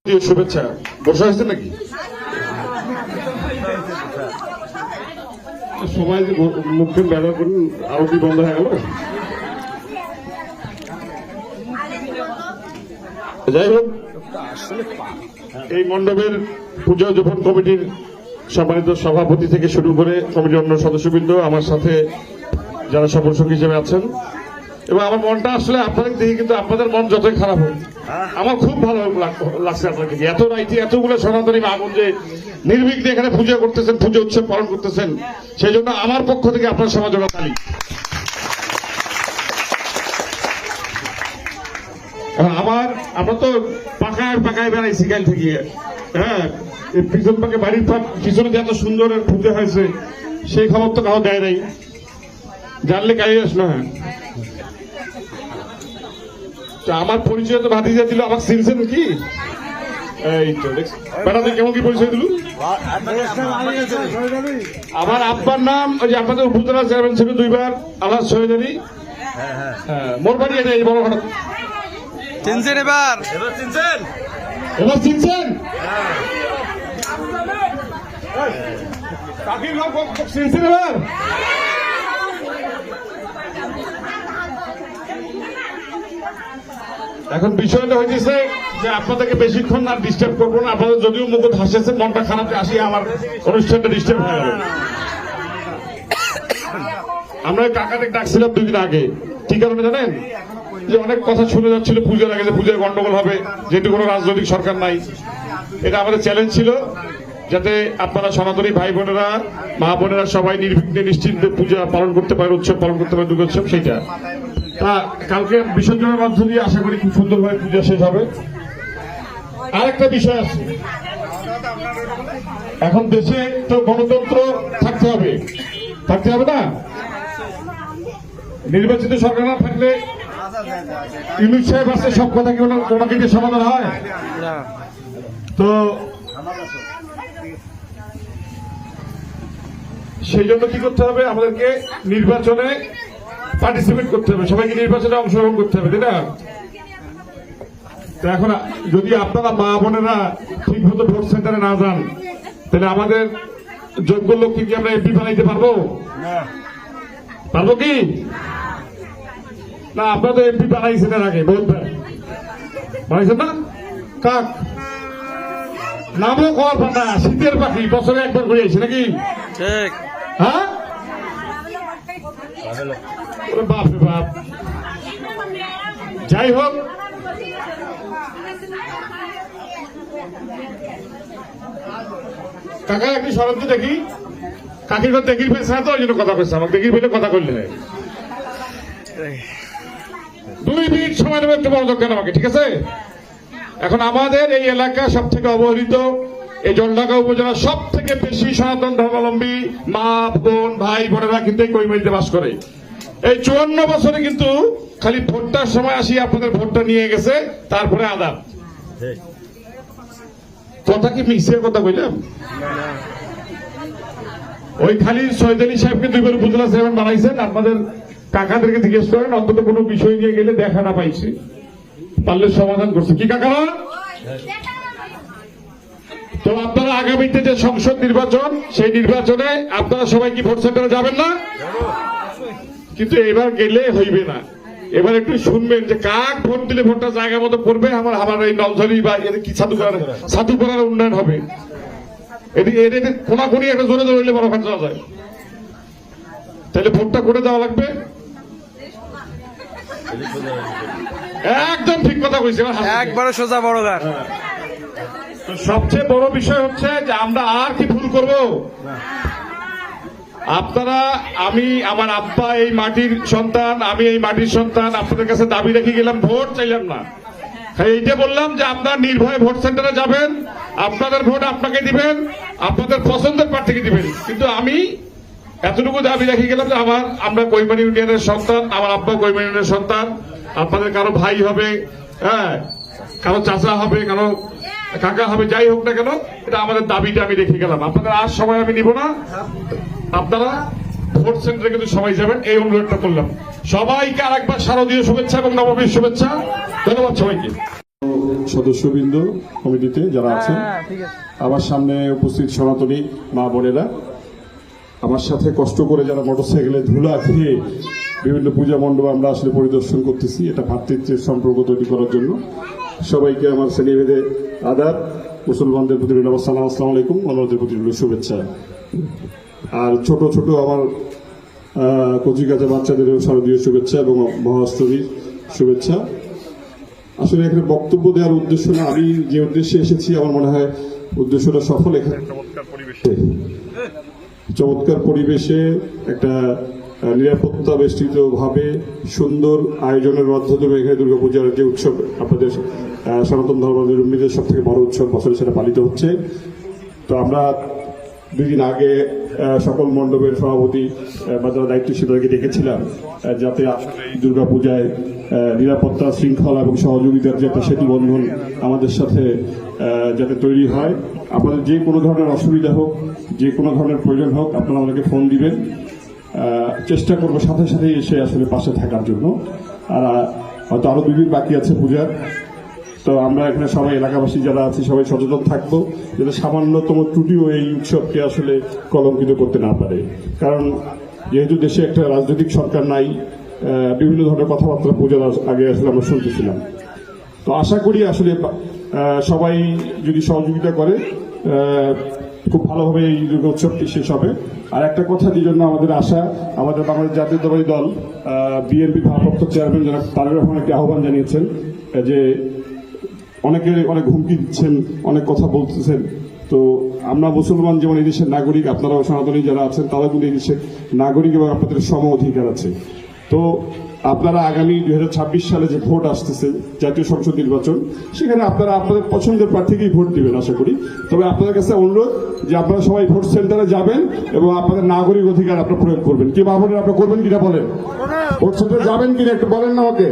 শুভেচ্ছা। বর্ষা হয়েছে নাকি? সবাই যে মুখে ব্যবহার করুন, আরো কি বন্ধ হয়ে গেল? যাই হোক, এই মণ্ডপের পূজা উদযাপন কমিটির সম্মানিত সভাপতি থেকে শুরু করে কমিটির অন্য সদস্যবৃন্দ, আমার সাথে যারা সফল হিসেবে আছেন, এবং আমার মনটা আসলে আপনাদের দেখে, কিন্তু আপনাদের মন যতই খারাপ হোক, আমার খুব ভালো লাগছে আপনাকে। এত রাইতে এতগুলো সনাতনী আগুন যে নির্বিঘ্নে এখানে পূজা করতেছেন, পুজো উৎসব পালন করতেছেন, সেই জন্য আমার পক্ষ থেকে আপনার সমাজ তালি। আমরা তো পাকায় পাকায় বেড়াইছি কাল থেকে। হ্যাঁ, পিছন পাকে বাড়ির পিছনে যে এত সুন্দর পুজো হয়েছে, সেই খবর তো কাউ দেয় নাই, জানলে কাই আসলো। হ্যাঁ, আমার পরিচয় তো ভাতিজা দিল, আমাকে চিনছেন কি? এই তো বেড়াতে কেমন কি পরিচয় দিল? আমার আব্বার নাম ওই যে আপনাদের উপজেলা চেয়ারম্যান ছিল দুইবার, আলহাজ শহীদ আলী। মোর বাড়ি এটা এই বড় ঘটনা। চিনছেন? এবার চিনছেন? কাকির নাম চিনছেন এবার? এখন বিষয়টা হয়েছে যে আপনাদেরকে বেশিক্ষণ আর ডিস্টার্ব করবো না। আপনাদের যদিও মুখ হাসিয়েছেন, মনটা খারাপ আসি আমার অনুষ্ঠানটা ডিস্টার্ব হয়ে গেল। আমরা কাকাতে ডাকছিলাম 2 দিন আগে। কি কারণে জানেন? যে অনেক কথা শুনে যাচ্ছিল পূজার আগে যে পূজায় গন্ডগোল হবে, যেহেতু কোনো রাজনৈতিক সরকার নাই। এটা আমাদের চ্যালেঞ্জ ছিল, যাতে আপনারা সনাতনী ভাই বোনেরা, মা বোনেরা সবাই নির্বিঘ্নে নিশ্চিন্তে পূজা পালন করতে পারে, উৎসব পালন করতে পারে, দুর্গোৎসব। সেইটা কালকে বিসর্জনের মধ্য দিয়ে আশা করি খুব সুন্দরভাবে পূজা শেষ হবে। আরেকটা বিষয় আছে, এখন দেশে তো গণতন্ত্র থাকতে হবে না? নির্বাচিত সরকার না থাকলে ইউনুস সাহেব আছে, সব কথা কি ওনাকে দিয়ে সমাধান হয়? তো সেই জন্য কি করতে হবে? আমাদেরকে নির্বাচনে পার্টিসিপেট করতে হবে, সবাইকে নির্বাচনে অংশগ্রহণ করতে হবে, তাই না? তো এখন যদি আপনারা মা বোনেরা ঠিক মতো ভোট সেন্টারে না যান, তাহলে আমাদের যোগ্য লোককে কি আমরা এমপি বানাইতে পারবো? পারবো কি না? আপনারা তো এমপি বানাইছেন এর আগে, বহুত বানাইছেন না? কাক নামও খাওয়ার পাতা, শীতের পাখি, বছরে একবার ঘুরে আইছে নাকি? ঠিক। হ্যাঁ, বাপ রে বাপ। যাই হোক, কাকা একটি শরৎ দেখি, কাকির ঘর দেখির পেয়েছে না, তো ওই জন্য কথা কইছে। আমাকে দেখির পেলে কথা করলে 2 মিনিট সময় দেবে, একটু মনোযোগ দেন আমাকে, ঠিক আছে? এখন আমাদের এই এলাকা সব থেকে অবহেলিত, এই জলঢাকা উপজেলা সব থেকে বেশি সনাতন ধর্মাবলম্বী মা বোন ভাই বোনেরা কিন্তু এই কৈমারিতে বাস করে। এই 54 বছরে কিন্তু খালি ভোটটার সময় আসি আপনাদের ভোটটা নিয়ে গেছে, তারপরে আদাব। কথা কি মিক্সের কথা বললাম? ওই খালি শহীদ আলী সাহেবকে 2বার উপজেলা চেয়ারম্যান বানাইছেন। আপনাদের কাকাদেরকে জিজ্ঞেস করেন, অন্তত কোনো বিষয় নিয়ে গেলে দেখা না পাইছে, পারলে সমাধান করছে কি কাকা? তো আপনারা আগামীতে যে সংসদ নির্বাচন, সেই নির্বাচনে আপনারা সবাই কি ভোট সেন্টারে যাবেন না? কিন্তু এবার গেলে হইবে না। এবার একটু শুনবেন যে কাক ভোট দিলে ভোটটা জায়গা মতো পড়বে, আমার এই নলঝরি বা এর কি সাধুপাড়ার উন্নয়ন হবে। এদের কোনাকুনি একটা জোরে জোরে হইলে বড় খান যাওয়া যায়, তাহলে ভোটটা করে দেওয়া লাগবে। একদম ঠিক কথা কইছে, একবারে সোজা বড় গান। সবচেয়ে বড় বিষয় হচ্ছে যে আমরা আর কি ভুল করব? আপনারা, আমি, আমার আব্বা এই মাটির সন্তান, আমি এই মাটির সন্তান, আপনাদের কাছে দাবি রেখে গেলাম, ভোট চাইলাম না। এইটা বললাম যে আপনারা নির্ভয়ে ভোট সেন্টারে যাবেন, আপনাদের ভোট আপনাকে দিবেন, আপনাদের পছন্দের প্রার্থীকে দিবেন। কিন্তু আমি এতটুকু দাবি রেখে গেলাম যে আমরা কৈমারি ইউনিয়নের সন্তান, আমার আব্বা কৈমারি ইউনিয়নের সন্তান, আপনাদের কারো ভাই হবে, হ্যাঁ, কারো চাচা হবে, কারো কাকা হবে, যাই হোক না কেন, এটা আমাদের দাবিটা আমি রেখে গেলাম। আপনাদের আর সময় আমি নিব না, আপনারা ভোট সেন্টারে কিন্তু সবাই যাবেন, এই অনুরোধটা করলাম। সবাইকে আরেকবার শারদীয় শুভেচ্ছা এবং নববর্ষের শুভেচ্ছা। ধন্যবাদ সবাইকে। সদস্যবৃন্দ কমিটিতে যারা আছেন, ঠিক আছে। আমার সামনে উপস্থিত সনাতনী মা বোনেরা, আমার সাথে কষ্ট করে যারা মোটরসাইকেলে ধুলা খেয়ে বিভিন্ন পূজা মণ্ডপ আমরা আসলে পরিদর্শন করতেছি, এটা ভ্রাতৃত্বের সম্পর্ক তৈরি করার জন্য সবাইকে আমার শ্রেণীভেদে আদাব, মুসলমানদের প্রতি রইল আসসালাম, আসসালামু আলাইকুম, অন্যদের প্রতি রইল শুভেচ্ছা। আর ছোট ছোট আমার কচিকাচা বাচ্চাদেরও শারদীয় শুভেচ্ছা এবং মহাষ্টমীর শুভেচ্ছা। আসলে এখানে বক্তব্য দেওয়ার উদ্দেশ্য না, আমি যে উদ্দেশ্যে এসেছি আমার মনে হয় উদ্দেশ্যটা সফল। এখানে চমৎকার পরিবেশে একটা নিরাপত্তা বেষ্টিত ভাবে সুন্দর আয়োজনের মাধ্যমে এখানে দুর্গাপূজার যে উৎসব, আপনাদের সনাতন ধর্মাবলম্বীদের সব থেকে বড় উৎসব বছরে সেটা পালিত হচ্ছে। তো আমরা 2 দিন আগে সকল মণ্ডপের সভাপতি বা যারা দায়িত্বশীল তাদেরকে ডেকেছিলাম, যাতে আসলে এই দুর্গাপূজায় নিরাপত্তা, শৃঙ্খলা এবং সহযোগিতার যে একটা সেতু বন্ধন আমাদের সাথে যাতে তৈরি হয়। আপনাদের যে কোনো ধরনের অসুবিধা হোক, যে কোনো ধরনের প্রয়োজন হোক, আপনারা আমাদেরকে ফোন দিবেন, চেষ্টা করবো সাথে সাথে এসে আসলে পাশে থাকার জন্য। আর হয়তো আরো 2 দিন বাকি আছে পূজার, তো আমরা এখানে সবাই এলাকাবাসী যারা আছি সবাই সচেতন থাকবো যাতে সামান্যতম ত্রুটিও এই উৎসবকে আসলে কলঙ্কিত করতে না পারে। কারণ যেহেতু দেশে একটা রাজনৈতিক সরকার নাই, বিভিন্ন ধরনের কথাবার্তা পূজার আগে আসলে আমরা শুনতেছিলাম। তো আশা করি আসলে সবাই যদি সহযোগিতা করে খুব ভালোভাবে এই দুর্গা উৎসবটি শেষ হবে। আর একটা কথা যে জন্য আমাদের আশা, আমাদের বাংলাদেশ জাতীয়তাবাদী দল বিএনপি ভারপ্রাপ্ত চেয়ারম্যান জনাব তারেক রহমান একটি আহ্বান জানিয়েছেন যে অনেকে অনেক হুমকি দিচ্ছেন, অনেক কথা বলতেছেন। তো আমরা মুসলমান যেমন এই দেশের নাগরিক, আপনারাও সনাতনী যারা আছেন তারা কিন্তু এই দেশের নাগরিক এবং আপনাদের সম অধিকার আছে। তো আপনারা আগামী 2026 সালে যে ভোট আসতেছে জাতীয় সংসদ নির্বাচন, সেখানে আপনারা আপনাদের পছন্দের প্রার্থীকেই ভোট দিবেন আশা করি। তবে আপনাদের কাছে অনুরোধ যে আপনারা সবাই ভোট সেন্টারে যাবেন এবং আপনাদের নাগরিক অধিকার আপনারা প্রয়োগ করবেন। কি বাবুরা আপনারা করবেন কিনা বলেন? ভোট সেন্টারে যাবেন কিনা একটু বলেন না আমাকে।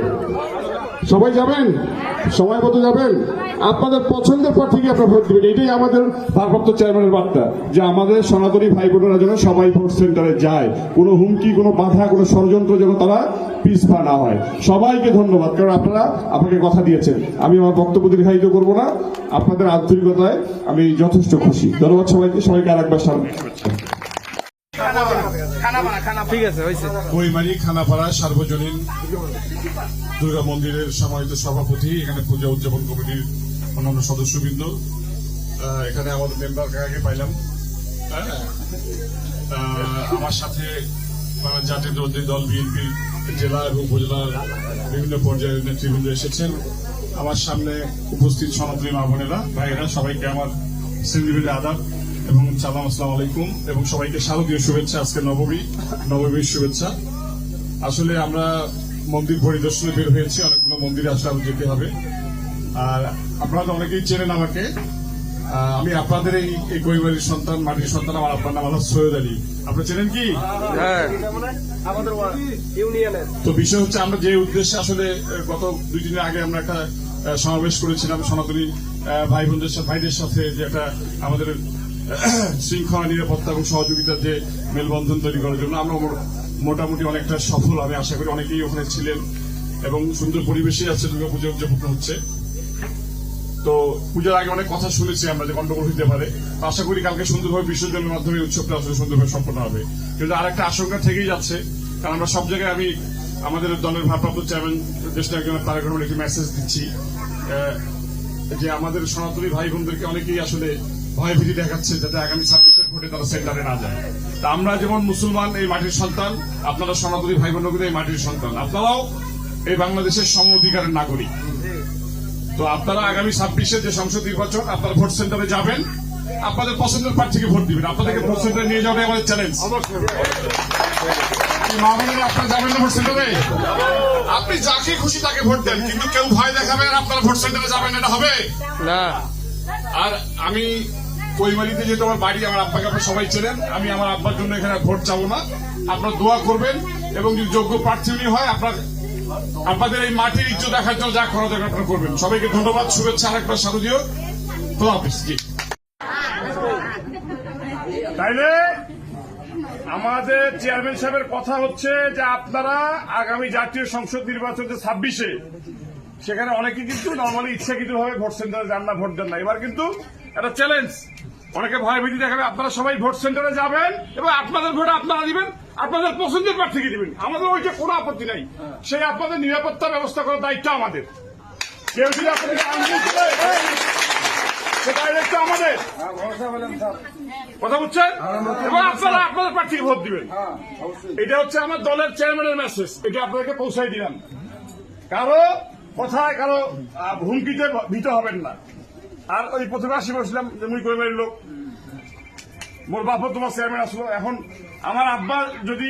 সবাই যাবেন, সময় মতো যাবেন, আপনাদের পছন্দের প্রার্থীকে আপনারা ভোট দিবেন। এটাই আমাদের ভারপ্রাপ্ত চেয়ারম্যানের বার্তা, যে আমাদের সনাতনী ভাই বোনেরা যেন সবাই ভোট সেন্টারে যায়, কোনো হুমকি, কোনো বাধা, কোনো ষড়যন্ত্র যেন তারা পিছপা না হয়। সবাইকে ধন্যবাদ, কারণ আপনারা আমাকে কথা দিয়েছেন। আমি আমার বক্তব্য দীর্ঘায়িত করব না, আপনাদের আন্তরিকতায় আমি যথেষ্ট খুশি। ধন্যবাদ সবাইকে, সবাইকে আরেকবার সালাম। ঠিক আছে, হয়েছে। বইমারি খানাপাড়া সার্বজনীন দুর্গা মন্দিরের সম্মানিত সভাপতি, এখানে পূজা উদযাপন কমিটির অন্যান্য সদস্যবৃন্দ, এখানে আমাদের মেম্বার কাকাকে পাইলাম, আমার সাথে জাতীয়তাবাদী দল বিএনপি জেলা এবং উপজেলার বিভিন্ন পর্যায়ের নেতৃবৃন্দ এসেছেন। আমার সামনে উপস্থিত সনাতনী মা বোনেরা, ভাইয়েরা, সবাইকে আমার শ্রেণীভেদে আদাব এবং সালাম, আসসালামু আলাইকুম, এবং সবাইকে শারদীয় শুভেচ্ছা, আজকে নবমীর শুভেচ্ছা। আসলে আমরা মন্দির পরিদর্শনে বের হয়েছি, অনেকগুলো মন্দিরে আসলে আরো যেতে হবে। আর আপনারা তো অনেকেই চেনেন আমাকে, আমি আপনাদের এই কৈবাড়ির সন্তান, মাটির সন্তান। আমার আপনার নাম হলো সৈয়দ আলী, আপনারা চেনেন কি? হ্যাঁ। তো বিষয় হচ্ছে, আমরা যে উদ্দেশ্যে আসলে গত 2 দিনের আগে আমরা একটা সমাবেশ করেছিলাম সনাতনী ভাইদের সাথে, যে একটা আমাদের শৃঙ্খলা, নিরাপত্তা এবং সহযোগিতার যে মেলবন্ধন তৈরি করার জন্য আমরা মোটামুটি অনেকটা সফল, আমি আশা করি। অনেকেই ওখানে ছিলেন এবং সুন্দর পরিবেশে আছে, দুর্গাপূজা উদযাপন হচ্ছে। তো পূজার আগে অনেক কথা শুনেছি আমরা যে গন্ডগোল হইতে পারে, আশা করি কালকে সুন্দরভাবে বিসর্জনের মাধ্যমে উৎসবটা আসলে সুন্দরভাবে সম্পন্ন হবে। কিন্তু আর একটা আশঙ্কা থেকেই যাচ্ছে, কারণ আমরা সব জায়গায়, আমি আমাদের দলের ভারপ্রাপ্ত চেয়ারম্যান দেশটা একজন তারেক রহমান একটি মেসেজ দিচ্ছি যে আমাদের সনাতনী ভাই বোনদেরকে অনেকেই আসলে ভয়ভীতি দেখাচ্ছে যাতে আগামী 26-এর ভোটে তারা সেন্টারে না যায়। তা আমরা যেমন মুসলমান, এই মাটির সন্তান, আপনারা সনাতনী ভাই বোনগুলো এই মাটির সন্তান, আপনারাও এই বাংলাদেশের সম অধিকারের নাগরিক। তো আপনারা আগামী 26-এর যে সংসদ নির্বাচন, আপনারা ভোট সেন্টারে যাবেন, আপনাদের পছন্দের প্রার্থীকে ভোট দিবেন। আপনাদেরকে ভোট সেন্টারে নিয়ে যাওয়াটাই আমাদের চ্যালেঞ্জ। মা বোনেরা, আপনারা যাবেন না ভোট সেন্টারে? আপনি যাকে খুশি তাকে ভোট দেন, কিন্তু কেউ ভয় দেখাবেন আপনারা ভোট সেন্টারে যাবেন, এটা হবে না। আর আমি কৈমারিতে যেহেতু আমার বাড়ি, আমার আব্বাকে আপনারা সবাই চেনেন, আমি আমার আব্বার জন্য এখানে ভোট চাবো না। আপনারা দোয়া করবেন এবং যদি যোগ্য প্রার্থী উনি হয়, আপনাদের এই মাটির ইজ্জত দেখার জন্য যা করা দরকার আপনারা করবেন। সবাইকে ধন্যবাদ, শুভেচ্ছা আরেকবার শারদীয়। খোদা হাফেজ। জি, তাইলে আমাদের চেয়ারম্যান সাহেবের কথা হচ্ছে যে আপনারা আগামী জাতীয় সংসদ নির্বাচন 26-এ সেখানে অনেকে কিন্তু নর্মালি ইচ্ছাকৃত ভাবে ভোট সেন্টারে যান না, ভোট দেন না। এবার কিন্তু একটা চ্যালেঞ্জ, অনেকে ভয়ভীতি দেখাবে, আপনারা সবাই ভোট সেন্টারে যাবেন এবং আপনাদের ভোট আপনারা দিবেন, আপনাদের পছন্দের প্রার্থীকে দিবেন। আমাদের ওইটা কোনো আপত্তি নাই, সেই আপনাদের নিরাপত্তা ব্যবস্থা করার দায়িত্ব আমাদের। কেউ যদি আপনাদের আন্দোলন করে সে দায়িত্ব আমাদের, কথা বুঝছেন? এবং আপনারা আপনাদের প্রার্থীকে ভোট দিবেন। এটা হচ্ছে আমার দলের চেয়ারম্যানের মেসেজ, এটা আপনাদেরকে পৌঁছাই দিলাম। কারো কথায় কারো হুমকিতে ভীত হবেন না। আর ওই প্রথমে আসি বলছিলাম যে মুই করে বাড়ির লোক, মোর বাপ তোমার চেয়ারম্যান আসলো। এখন আমার আব্বা যদি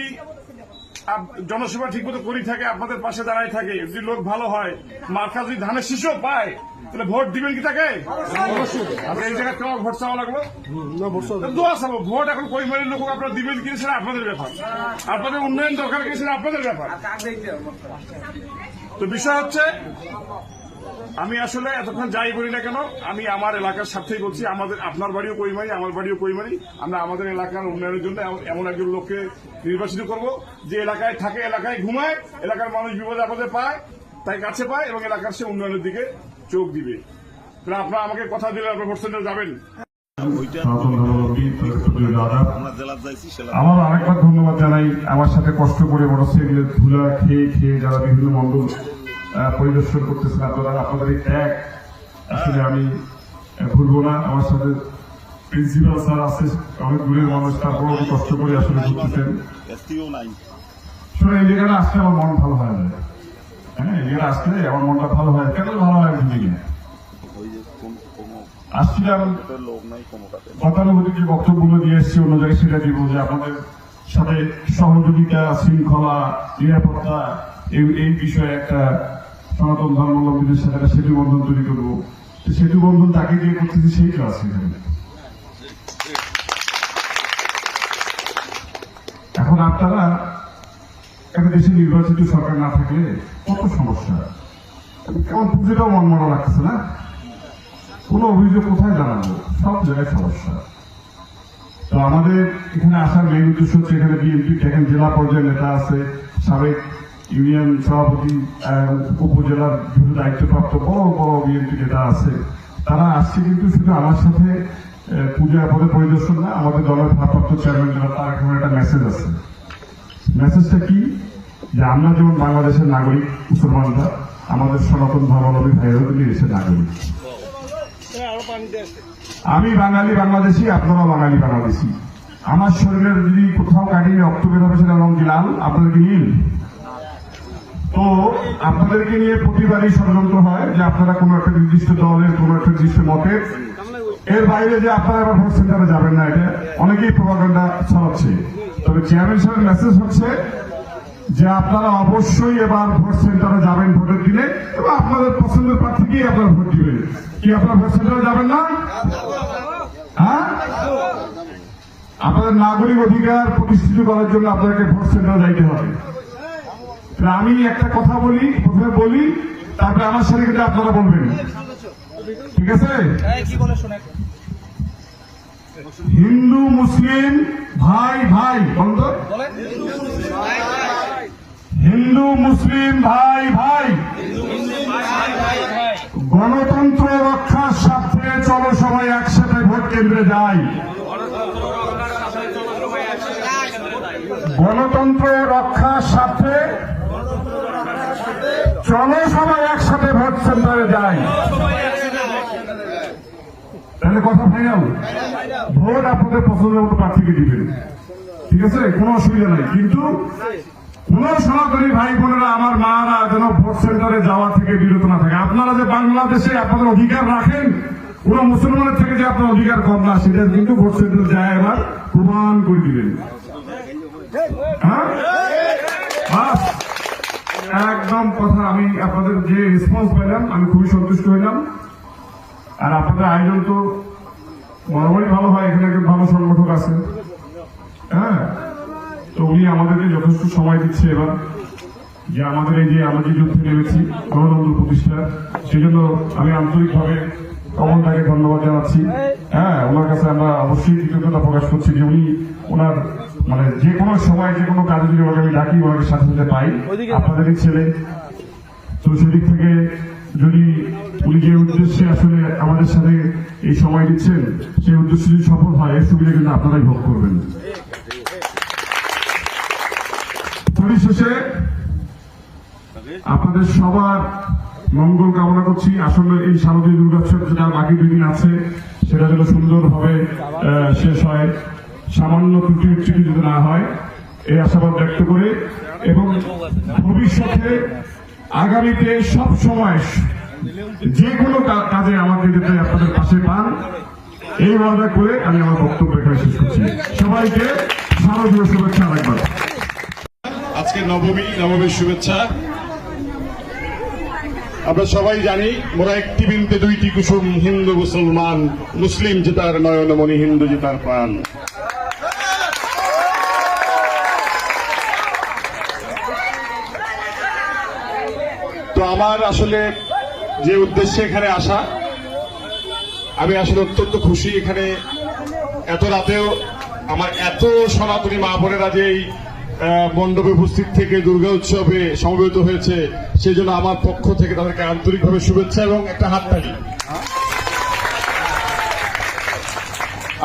জনসেবা ঠিক মতো করি থাকে, আপনাদের পাশে দাঁড়াই থাকে, যদি লোক ভালো হয়, মার্কা যদি ধানের শীষও পায়, তাহলে ভোট দিবেন কি তাকে? আপনি এই জায়গায় কেমন ভোট চাওয়া লাগলো? দোয়া চাবো। ভোট এখন কৈমারির লোক আপনারা দিবেন কি সেটা আপনাদের ব্যাপার, আপনাদের উন্নয়ন দরকার কি সেটা আপনাদের ব্যাপার। তো বিষয় হচ্ছে, আমি আসলে এতক্ষণ যাই বলি না কেন, আমি আমার এলাকার স্বার্থেই বলছি। আমাদের আপনার বাড়িও কৈমারি, আমার বাড়িও কৈমারি। আমরা আমাদের এলাকার উন্নয়নের জন্য এমন একজন লোককে নির্বাচিত করব যে এলাকায় থাকে, এলাকায় ঘুমায়, এলাকার মানুষ বিপদে আপদে পায়, তাই কাছে পায় এবং এলাকার সে উন্নয়নের দিকে চোখ দিবে। তাহলে আপনারা আমাকে কথা দিলে আপনার ভোট সেন্টারে যাবেন। আমার আরেকবার ধন্যবাদ জানাই, আমার সাথে কষ্ট করে মোটরসাইকেলের ধুলা খেয়ে খেয়ে যারা বিভিন্ন মন্ডল পরিদর্শন করতেছেন, আপনাদের এই ত্যাগ আসলে আমি ভুলবো না। আমার সাথে প্রিন্সিপাল স্যার আছে, অনেক দূরের মানুষ, তারপরেও কষ্ট করে আসলে করতেছেন। এই জায়গাটা আসলে আমার মন ভালো হয়ে যায়। হ্যাঁ, এই জায়গাটা আসলে আমার মনটা ভালো হয়। কেন ভালো হয় বুঝি না। আসছিলাম গতানুগতিক যে বক্তব্যগুলো দিয়ে এসেছি, অন্য জায়গায় সেটা দিব যে আপনাদের সাথে সহযোগিতা, শৃঙ্খলা, নিরাপত্তা এই বিষয়ে একটা সনাতন ধর্মাবলম্বীদের সাথে একটা সেতু বন্ধন তৈরি করবো। সেতু বন্ধন তাকে দিয়ে করতেছি, সেই তো আছে এখানে। এখন আপনারা একটা দেশে নির্বাচিত সরকার না থাকলে কত সমস্যা, কেমন পুজোটাও মন মরা লাগতেছে না? কোন অভিযোগ কোথায় জানাবো, সব জায়গায় সমস্যা। তো আমাদের এখানে আসার মেইন উদ্দেশ্য হচ্ছে, এখানে বিএনপি দেখেন জেলা পর্যায়ের নেতা আছে, সাবেক ইউনিয়ন সভাপতি, উপজেলার বিভিন্ন দায়িত্বপ্রাপ্ত বড় বড় বিএনপি নেতা আছে। তারা আসছে কিন্তু শুধু আমার সাথে পূজা পদে পরিদর্শন না, আমাদের দলের ভারপ্রাপ্ত চেয়ারম্যান যারা, তার এখানে একটা মেসেজ আছে। মেসেজটা কি? যে আমরা যেমন বাংলাদেশের নাগরিক মুসলমানরা, আমাদের সনাতন ধর্মাবলম্বী ভাইয়েরাও কিন্তু দেশের নাগরিক। আমি বাঙালি বাংলাদেশি, আপনারাও বাঙালি বাংলাদেশি। আমার শরীরের যদি কোথাও কাটিয়ে রক্ত বের হবে, সেটা রঙ কি লাল? আপনাদের কি নীল? তো আপনাদেরকে নিয়ে প্রতিবারই ষড়যন্ত্র হয় যে আপনারা কোন একটা নির্দিষ্ট দলের, কোন একটা নির্দিষ্ট মতের, এর বাইরে যে আপনারা এবার ভোট সেন্টারে যাবেন না, এটা অনেকেই প্রপাগান্ডা ছড়াচ্ছে। তবে চেয়ারম্যান সাহেবের মেসেজ হচ্ছে যে আপনারা অবশ্যই এবার ভোট সেন্টারে যাবেন ভোটের দিনে, এবং আপনাদের পছন্দের প্রার্থীকেই আপনারা ভোট দিবেন। কি আপনারা ভোট সেন্টারে যাবেন না? হ্যাঁ, আপনাদের নাগরিক অধিকার প্রতিষ্ঠিত করার জন্য আপনাদেরকে ভোট সেন্টারে যাইতে হবে। আমি একটা কথা বলি, প্রথমে বলি, তারপরে আমার সাথে কিন্তু আপনারা বলবেন, ঠিক আছে? হিন্দু মুসলিম ভাই ভাই, বন্ধ। হিন্দু মুসলিম ভাই ভাই, গণতন্ত্র রক্ষার স্বার্থে চলো সবাই একসাথে ভোট কেন্দ্রে যাই। গণতন্ত্র রক্ষার স্বার্থে চলো সবাই একসাথে ভোট সেন্টারে যাই। তাহলে কথা ফাইনাল, ভোট আপনাদের পছন্দের মতো প্রার্থীকে দিবেন, ঠিক আছে? কোনো অসুবিধা নাই। কিন্তু কোন সনাতনী ভাই বোনেরা, আমার মারা যেন ভোট সেন্টারে যাওয়া থেকে বিরত না থাকে। আপনারা যে বাংলাদেশে আপনাদের অধিকার রাখেন, কোন মুসলমানের থেকে যে আপনার অধিকার কম না, সেটা কিন্তু ভোট সেন্টারে যায় এবার প্রমাণ করে দিবেন। হ্যাঁ, একদম কথা। আমি আপনাদের যে রেসপন্স পেলাম, আমি খুবই সন্তুষ্ট হইলাম। আর আপনাদের আয়োজন তো বরাবরই ভালো হয়, এখানে একজন ভালো সংগঠক আছে। হ্যাঁ, তো উনি আমাদেরকে যথেষ্ট সময় দিচ্ছে এবার, যে আমাদের এই যে আমরা যে যুদ্ধে নেমেছি গণতন্ত্র প্রতিষ্ঠা, সেজন্য আমি আন্তরিকভাবে কমলদাকে ধন্যবাদ জানাচ্ছি। হ্যাঁ, ওনার কাছে আমরা অবশ্যই কৃতজ্ঞতা প্রকাশ করছি যে উনি ওনার মানে যে কোনো সময় যে কোনো কাজে যদি ওনাকে আমি ডাকি, ওনাকে সাথে সাথে পাই। আপনাদেরই ছেলে, তো সেদিক থেকে যদি উনি যে উদ্দেশ্যে আসলে আমাদের সাথে এই সময় দিচ্ছেন সেই উদ্দেশ্য যদি সফল হয় এর সুবিধা কিন্তু আপনারাই ভোগ করবেন। পরিশেষে আপনাদের সবার মঙ্গল কামনা করছি। আসলে এই শারদীয় দুর্গোৎসব যেটা বাকি 2 দিন আছে সেটা যেন সুন্দরভাবে শেষ হয়, সামান্য ত্রুটি যদি না হয় এই আশাবাদ ব্যক্ত করে, এবং ভবিষ্যতে আগামীতে সব সময় যে কোনো কাজে আমাকে যাতে আপনাদের পাশে পান এই ওয়াদা করে আমি আমার বক্তব্য এখানে শেষ করছি। সবাইকে শারদীয় শুভেচ্ছা রাখবেন। আজকে নবমীর শুভেচ্ছা। আমরা সবাই জানি মোরা একটি বিন্দু দুইটি কুসুম, হিন্দু মুসলমান, মুসলিম যে তার নয়নমণি, হিন্দু যে তার প্রাণ। তো আমার আসলে যে উদ্দেশ্যে এখানে আসা, আমি আসলে অত্যন্ত খুশি। এখানে এত রাতেও আমার এত সনাতনী মা বোনেরা যে এই মণ্ডপে উপস্থিত থেকে দুর্গা উৎসবে সমবেত হয়েছে, সেই জন্য আমার পক্ষ থেকে তাদেরকে আন্তরিকভাবে শুভেচ্ছা এবং একটা হাততালি।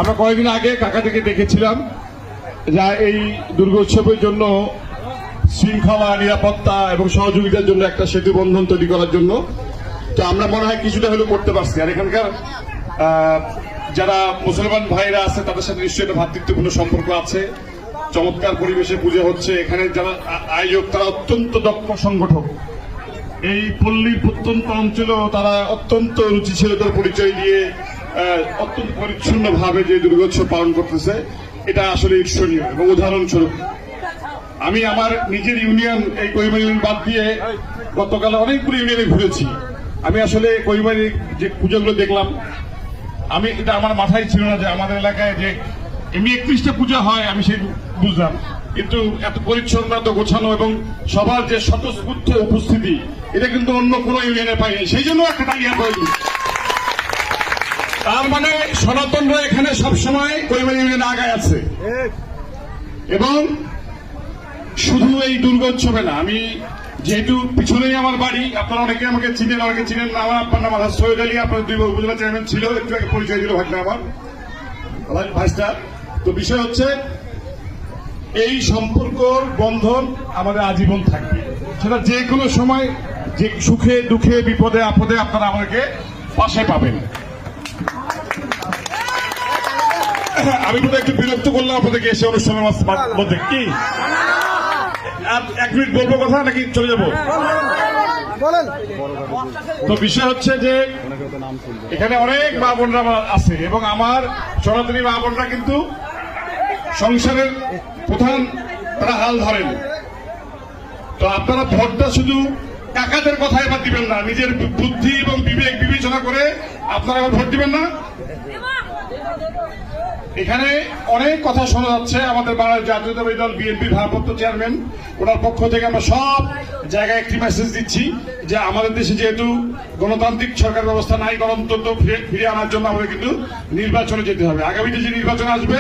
আমরা কয়েকদিন আগে কাকাটিকে দেখেছিলাম যা এই দুর্গা উৎসবের জন্য শৃঙ্খলা, নিরাপত্তা এবং সহযোগিতার জন্য একটা সেতু বন্ধন তৈরি করার জন্য। তো আমরা মনে হয় কিছুটা হলেও করতে পারছি। আর এখানকার যারা মুসলমান ভাইরা আছে তাদের সাথে নিশ্চয়ই একটা ভ্রাতৃত্বপূর্ণ সম্পর্ক আছে। চমৎকার পরিবেশে পুজো হচ্ছে। এখানে যারা আয়োজক তারা অত্যন্ত দক্ষ সংগঠক। এই পল্লীর প্রত্যন্ত অঞ্চলেও তারা অত্যন্ত রুচিশীলতার পরিচয় দিয়ে অত্যন্ত পরিচ্ছন্ন ভাবে যে দুর্গোৎসব পালন করতেছে, এটা আসলে ঈর্ষণীয় এবং উদাহরণস্বরূপ। আমি আমার নিজের ইউনিয়ন এই কহিমা ইউনিয়ন বাদ দিয়ে গতকাল অনেকগুলো ইউনিয়নে ঘুরেছি। আমি আসলে কহিমার যে পুজোগুলো দেখলাম, আমি এটা আমার মাথায় ছিল না যে আমাদের এলাকায় যে এমনি 31টা পূজা হয়, আমি সেই বুঝলাম, কিন্তু এত পরিচ্ছন্ন, এত গোছানো এবং সবার যে স্বতঃস্ফূর্ত উপস্থিতি, এটা কিন্তু অন্য কোনো ইউনিয়নে পাইনি। সেই জন্য একটা তালিকা করিনি। তার মানে সনাতনরা এখানে সবসময় কহিমা ইউনিয়নে আগায় আছে। এবং শুধু এই দুর্গোৎসবে না, আমি যেহেতু পিছনেই আমার বাড়ি, আপনারা অনেকে আমাকে চিনেন, অনেকে চিনেন না। আমার আপনার নাম সৈয়দ আলী, আপনার 2 উপজেলা চেয়ারম্যান ছিল, একটু আগে পরিচয় দিল ভাগনা আমার ভাইসটা। তো বিষয় হচ্ছে এই সম্পর্কর বন্ধন আমাদের আজীবন থাকবে। সেটা যে কোনো সময়, যে সুখে দুঃখে বিপদে আপদে আপনারা আমাদেরকে পাশে পাবেন। আমি বোধহয় একটু বিরক্ত করলাম আপনাদেরকে এসে অনুষ্ঠানের মধ্যে। কি 1 মিনিট বলবো কথা নাকি চলে যাবো? তো বিষয় হচ্ছে যে এখানে অনেক মা বোনরা আছে এবং আমার সনাতনী মা বোনরা কিন্তু সংসারের প্রধান, তারা হাল ধরেন। তো আপনারা ভোটটা শুধু কাকাদের কথা এবার দিবেন না, নিজের বুদ্ধি এবং বিবেক বিবেচনা করে আপনারা এবার ভোট দিবেন না। এখানে অনেক কথা শোনা যাচ্ছে। আমাদের বাংলাদেশ জাতীয়তাবাদী দল বিএনপির ভারপ্রাপ্ত চেয়ারম্যান, ওনার পক্ষ থেকে আমরা সব জায়গায় একটি মেসেজ দিচ্ছি যে আমাদের দেশে যেহেতু গণতান্ত্রিক সরকার ব্যবস্থা নাই, গণতন্ত্র ফিরে আনার জন্য আমাদের কিন্তু নির্বাচনে যেতে হবে। আগামীতে যে নির্বাচন আসবে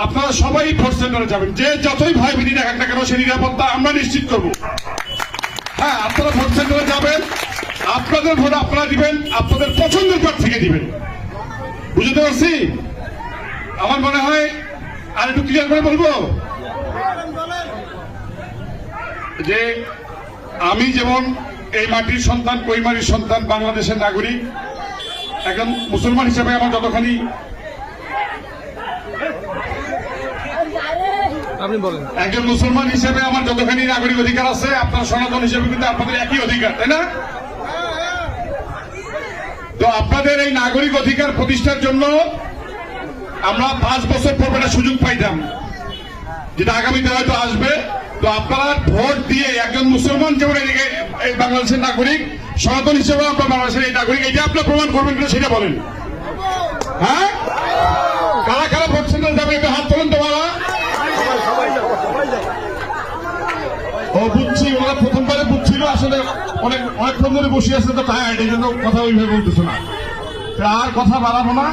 আপনারা সবাই ভোট সেন্টারে যাবেন। যে যতই ভয় ভীতি দেখাক না কেন, সেই নিরাপত্তা আমরা নিশ্চিত করব। হ্যাঁ, আপনারা ভোট সেন্টারে যাবেন, আপনাদের ভোট আপনারা দিবেন, আপনাদের পছন্দের পর থেকে দিবেন। বুঝতে পারছি? আমার মনে হয় আর একটু ক্লিয়ার করে বলবো যে আমি যেমন এই মাটির সন্তান, কহিমারির সন্তান, বাংলাদেশের নাগরিক, একজন মুসলমান হিসেবে আমার যতখানি, আপনি বলেন, একজন মুসলমান হিসেবে আমার যতখানি নাগরিক অধিকার আছে, আপনার সনাতন হিসেবে কিন্তু আপনাদের একই অধিকার, তাই না? তো আপনাদের এই নাগরিক অধিকার প্রতিষ্ঠার জন্য আমরা 5 বছর পর একটা সুযোগ পাইতাম, যেটা আগামীতে হয়তো আসবে। তো আপনারা ভোট দিয়ে একজন মুসলমান যেমন এই বাংলাদেশের নাগরিক, সনাতন হিসেবে আপনার বাংলাদেশের এই নাগরিক, এটা আপনার প্রমাণ করবেন কিনা সেটা বলেন। হ্যাঁ, কারা কারা ভোট সেন্টার যাবে একটু হাত তোলেন তো বাবা। ও বুঝছি, ওরা প্রথমবারে বুঝছিল, আসলে অনেকক্ষণ ধরে বসে আছে তো তাই এই জন্য কথা ওইভাবে বলতেছে না। আর কথা বাড়াবো না।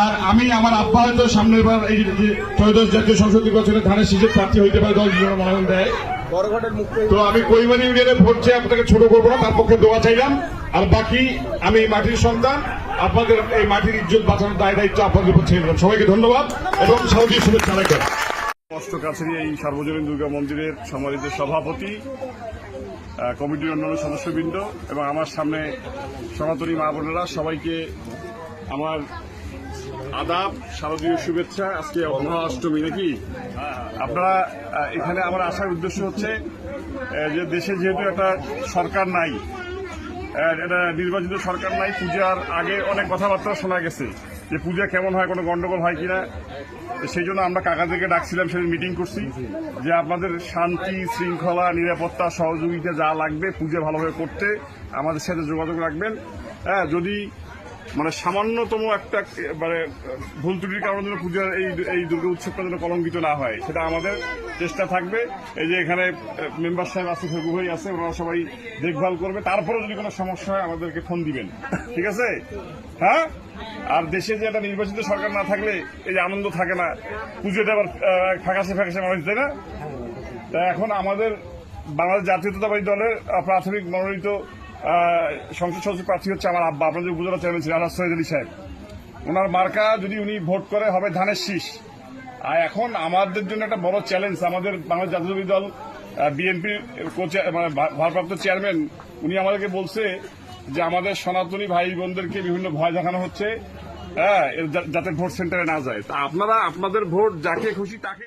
আর আমি আমার আব্বা হয়তো সামনের বার এই যে ত্রয়োদশ জাতীয় সংসদ নির্বাচনে ধানের শীষের প্রার্থী হইতে পারে, 10 জনের মনোনয়ন দেয়। তো আমি কহিমারি ইউনিয়নে ভোট চেয়ে আপনাকে ছোট করবো না, তার পক্ষে দোয়া চাইলাম। আর বাকি আমি এই মাটির সন্তান, আপনাদের এই মাটির ইজ্জত বাঁচানোর দায় দায়িত্ব আপনাদের উপর ছেড়ে দিলাম। সবাইকে ধন্যবাদ এবং শারদীয় শুভেচ্ছা জানাই। কষ্ট কাছেরই এই সার্বজনীন দুর্গা মন্দিরের সম্মানিত সভাপতি, কমিটির অন্যান্য সদস্যবৃন্দ এবং আমার সামনে সনাতনী মা বোনেরা, সবাইকে আমার আদাব, শারদীয় শুভেচ্ছা। আজকে মহাষ্টমী নাকি? আপনারা এখানে আমার আসার উদ্দেশ্য হচ্ছে যে দেশে যেহেতু একটা সরকার নাই, এটা নির্বাচিত সরকার নাই, পূজার আগে অনেক কথাবার্তা শোনা গেছে যে পূজা কেমন হয়, কোনো গন্ডগোল হয় কিনা। সেই জন্য আমরা কাকাদেরকে ডাকছিলাম, সেদিন মিটিং করছি যে আপনাদের শান্তি শৃঙ্খলা নিরাপত্তা সহযোগিতা যা লাগবে পূজা ভালোভাবে করতে আমাদের সাথে যোগাযোগ রাখবেন। হ্যাঁ, যদি মানে সামান্যতম একটা মানে ভুল ত্রুটির কারণে যেন পূজার এই দুর্গা উৎসবটা যেন কলঙ্কিত না হয়, সেটা আমাদের চেষ্টা থাকবে। এই যে এখানে মেম্বার সাহেব আছে, ফেগু ভাই আছে, ওনারা সবাই দেখভাল করবে। তারপরে যদি কোনো সমস্যা হয় আমাদেরকে ফোন দিবেন, ঠিক আছে? হ্যাঁ, আর দেশে যে একটা নির্বাচিত সরকার না থাকলে এই যে আনন্দ থাকে না, পুজোটা আবার ফাঁকাশে মানুষ, তাই না? তা এখন আমাদের বাংলাদেশ জাতীয়তাবাদী দলের প্রাথমিক মনোনীত সংসদ সদস্য প্রার্থী হচ্ছে আমার আব্বা, আপনাদের উপজেলা চেয়ারম্যান ছিলেন আলাস সৈয়দ আলী সাহেব। ওনার মার্কা যদি উনি ভোট করে হবে ধানের শীষ। আর এখন আমাদের জন্য একটা বড় চ্যালেঞ্জ, আমাদের বাংলাদেশ জাতীয়তাবাদী দল বিএনপির মানে ভারপ্রাপ্ত চেয়ারম্যান উনি আমাদেরকে বলছে যে আমাদের সনাতনী ভাই বোনদেরকে বিভিন্ন ভয় দেখানো হচ্ছে, হ্যাঁ, যাতে ভোট সেন্টারে না যায়। তা আপনারা আপনাদের ভোট যাকে খুশি তাকে